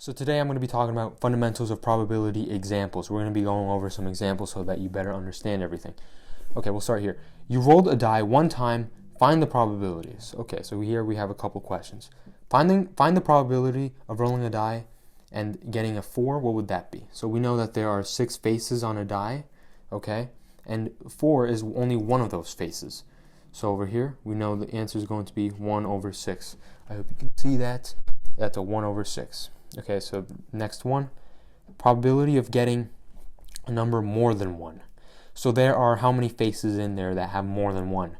So today I'm going to be talking about fundamentals of probability examples. We're going to be going over some examples so that you better understand everything. Okay, we'll start here. You rolled a die one time, find the probabilities. Okay, so here we have a couple questions. Find the probability of rolling a die and getting a 4, what would that be? So we know that there are 6 faces on a die, okay? And 4 is only one of those faces. So over here, we know the answer is going to be 1 over 6. I hope you can see that. That's a 1 over 6. Okay, so next one, probability of getting a number more than 1. So there are how many faces in there that have more than 1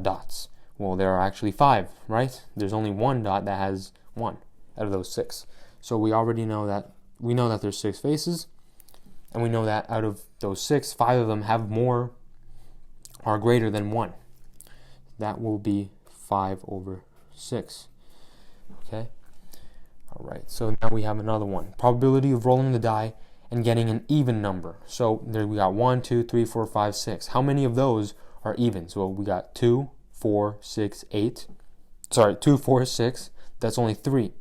dots? Well, there are actually 5, right? There's only 1 dot that has 1 out of those 6. So we already know that, there's 6 faces, and we know that out of those 6, 5 of them have more, are greater than 1. That will be 5 over 6, okay? All right, so now we have another one. Probability of rolling the die and getting an even number. So there we got 1, 2, 3, 4, 5, 6. How many of those are even? So we got 2, 4, 6, 8. Sorry, 2, 4, 6. That's only 3.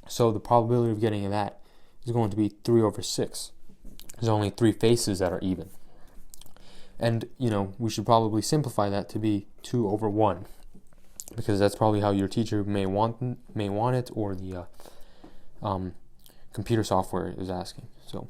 So the probability of getting that is going to be 3 over 6. There's only 3 faces that are even. And, we should probably simplify that to be 2 over 1. Because that's probably how your teacher may want it, or the computer software is asking. So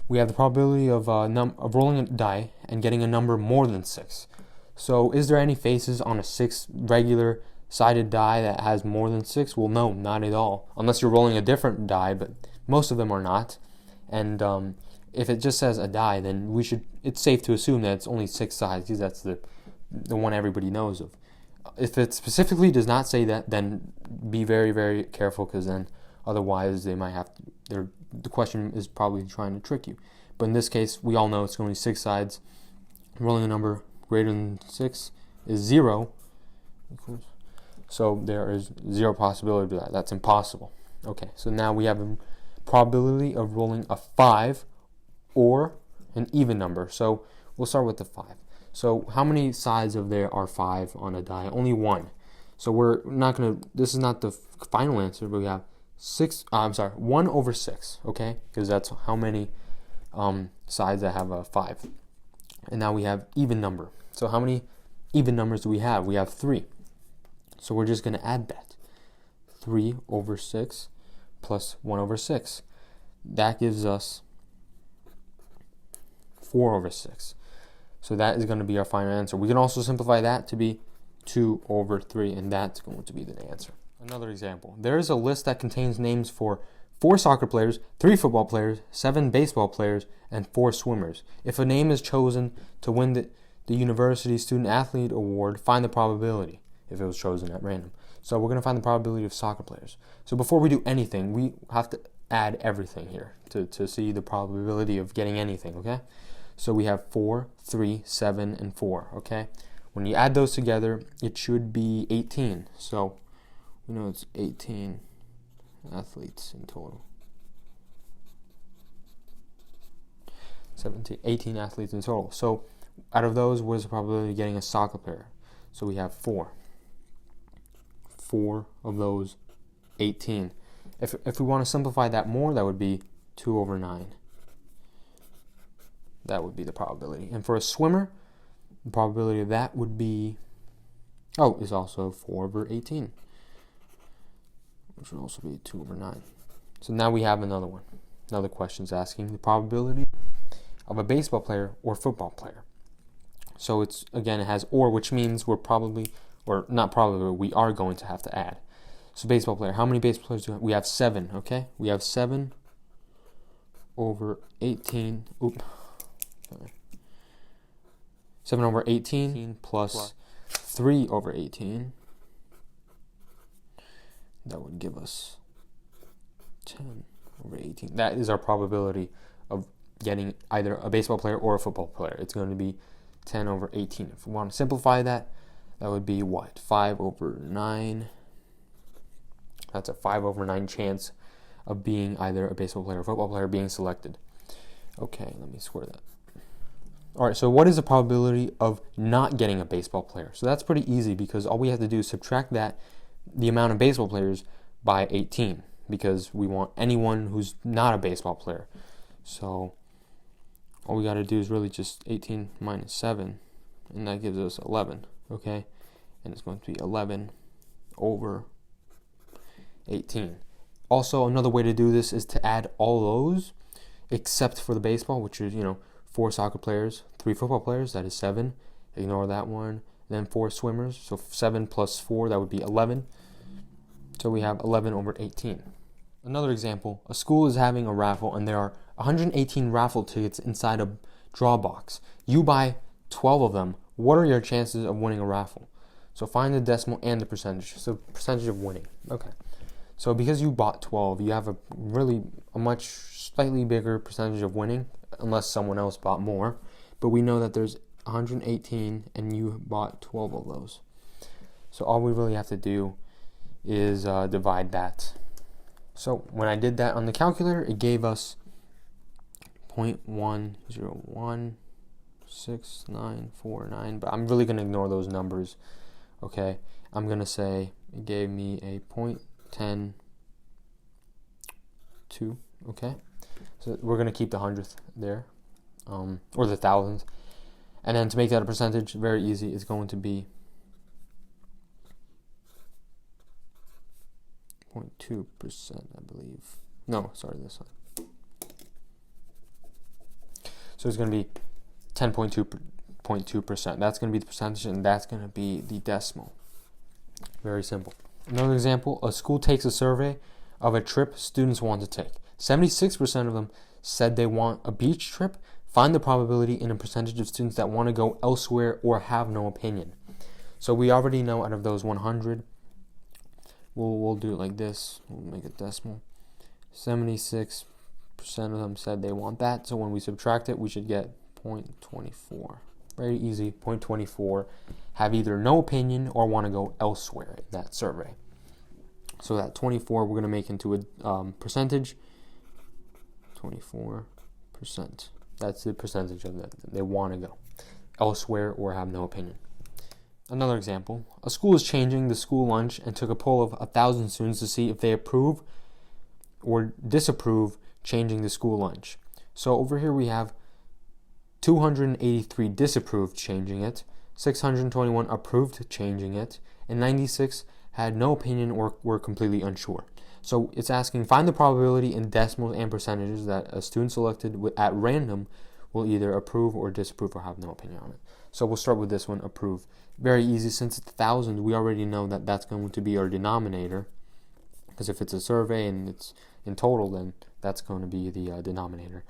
we have the probability of rolling a die and getting a number more than 6. So is there any faces on a 6 regular sided die that has more than 6? Well, no, not at all. Unless you're rolling a different die, but most of them are not. And if it just says a die, then it's safe to assume that it's only 6 sides, because that's the one everybody knows of. If it specifically does not say that, then be very, very careful, because then otherwise they might have to, the question is probably trying to trick you. But in this case, we all know it's only 6 sides. Rolling a number greater than 6 is 0. So there is 0 possibility of that. That's impossible. Okay, so now we have a probability of rolling a 5 or an even number. So we'll start with the 5. So how many sides of there are 5 on a die? Only 1. So we're not going to, this is not the final answer, but we have 1 over 6, okay? Because that's how many sides that have a 5. And now we have even number. So how many even numbers do we have? We have 3. So we're just going to add that. 3 over 6 plus 1 over 6. That gives us 4 over 6. So that is going to be our final answer. We can also simplify that to be 2 over 3, and that's going to be the answer. Another example. There is a list that contains names for 4 soccer players, 3 football players, 7 baseball players, and 4 swimmers. If a name is chosen to win the university student athlete award, find the probability if it was chosen at random. So we're going to find the probability of soccer players. So before we do anything, we have to add everything here to see the probability of getting anything, okay? So we have 4, 3, 7, and 4, okay? When you add those together, it should be 18. So we know it's 18 athletes in total. 18 athletes in total. So out of those, what is the probability of getting a soccer player? So we have 4. 4 of those 18. If we want to simplify that more, that would be 2 over 9. That would be the probability. And for a swimmer, the probability of that would be, is also 4 over 18. Which would also be 2 over 9. So now we have another one. Another question is asking the probability of a baseball player or football player. So it has or, which means we're probably, or not probably, but we are going to have to add. So baseball player, how many baseball players do we have? We have 7, okay? We have 7 over 18. 7 over 18 plus 3 over 18. That would give us 10 over 18. That is our probability of getting either a baseball player or a football player. It's going to be 10 over 18. If we want to simplify that, that would be what? 5 over 9. That's a 5 over 9 chance of being either a baseball player or football player being selected. Okay, let me square that. All right, so what is the probability of not getting a baseball player? So that's pretty easy, because all we have to do is subtract the amount of baseball players by 18, because we want anyone who's not a baseball player. So all we got to do is really just 18 minus 7, and that gives us 11, okay? And it's going to be 11 over 18. Also, another way to do this is to add all those except for the baseball, which is, 4 soccer players, 3 football players, that is 7. Ignore that one. Then 4 swimmers, so 7 plus 4, that would be 11. So we have 11 over 18. Another example, a school is having a raffle and there are 118 raffle tickets inside a draw box. You buy 12 of them. What are your chances of winning a raffle? So find the decimal and the percentage. So percentage of winning. Okay. So because you bought 12, you have a much slightly bigger percentage of winning, unless someone else bought more. But we know that there's 118 and you bought 12 of those. So all we really have to do is divide that. So when I did that on the calculator, it gave us 0.10169949, but I'm really going to ignore those numbers, okay? I'm going to say it gave me a 0.102, okay? So we're going to keep the hundredth there, or the thousandth. And then to make that a percentage, very easy, it's going to be 0.2%, I believe. No, sorry, this one. So it's going to be 10.2%. That's going to be the percentage, and that's going to be the decimal. Very simple. Another example, a school takes a survey of a trip students want to take. 76% of them said they want a beach trip. Find the probability in a percentage of students that want to go elsewhere or have no opinion. So we already know out of those 100, we'll do it like this. We'll make a decimal. 76% of them said they want that. So when we subtract it, we should get 0.24. Very easy. 0.24 have either no opinion or want to go elsewhere in that survey. So that 24 we're going to make into a percentage. 24%. That's the percentage of that they want to go elsewhere or have no opinion. Another example, a school is changing the school lunch and took a poll of 1,000 students to see if they approve or disapprove changing the school lunch. So over here we have 283 disapproved changing it, 621 approved changing it, and 96 had no opinion or were completely unsure. So it's asking, find the probability in decimals and percentages that a student selected at random will either approve or disapprove or have no opinion on it. So we'll start with this one, approve. Very easy, since it's 1,000, we already know that that's going to be our denominator, because if it's a survey and it's in total, then that's going to be the denominator.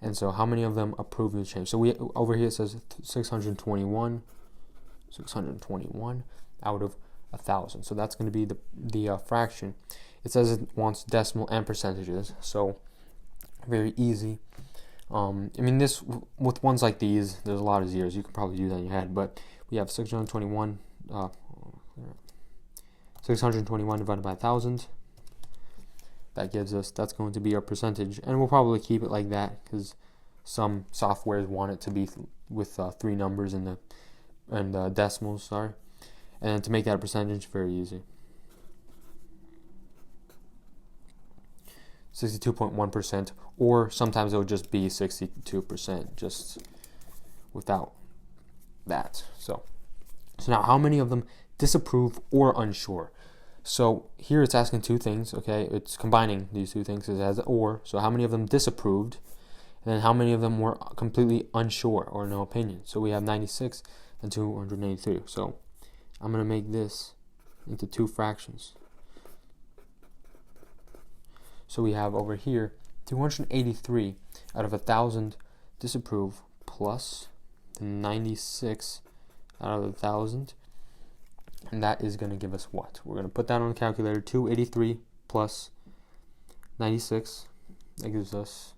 And so how many of them approve the change? So we over here it says 621 out of 1,000. So that's going to be the fraction. It says it wants decimal and percentages, so very easy. This with ones like these, there's a lot of zeros. You can probably do that in your head, but we have 621 divided by 1,000. That's going to be our percentage, and we'll probably keep it like that because some softwares want it to be with 3 numbers and decimals. Sorry, and to make that a percentage, very easy. 62.1%, or sometimes it would just be 62%, just without that. So now how many of them disapprove or unsure? So here it's asking 2 things, okay? It's combining these 2 things as or. So how many of them disapproved, and then how many of them were completely unsure or no opinion? So we have 96 and 283. So I'm going to make this into 2 fractions. So we have over here 283 out of 1,000 disapprove plus the 96 out of 1,000. And that is going to give us what? We're going to put that on the calculator. 283 plus 96. That gives us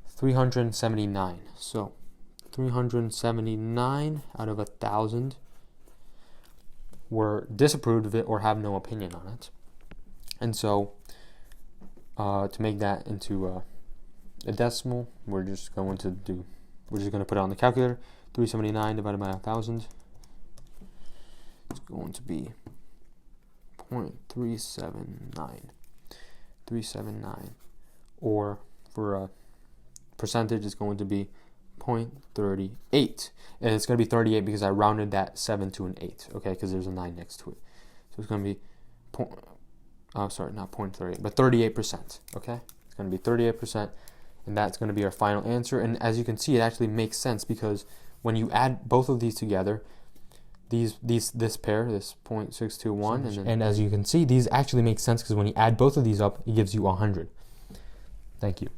379. So 379 out of 1,000 were disapproved of it or have no opinion on it. And so to make that into a decimal, we're just going to put it on the calculator. 379 divided by 1,000. It's going to be 0.379. 0.379. Or for a percentage, it's going to be 0.38. And it's going to be 38 because I rounded that 7 to an 8, okay, because there's a 9 next to it. So it's going to be, not 0.38, but 38%, okay? It's going to be 38%, and that's going to be our final answer. And as you can see, it actually makes sense because when you add both of these together, this pair, this 0.621, and as you can see, these actually make sense because when you add both of these up, it gives you 100. Thank you.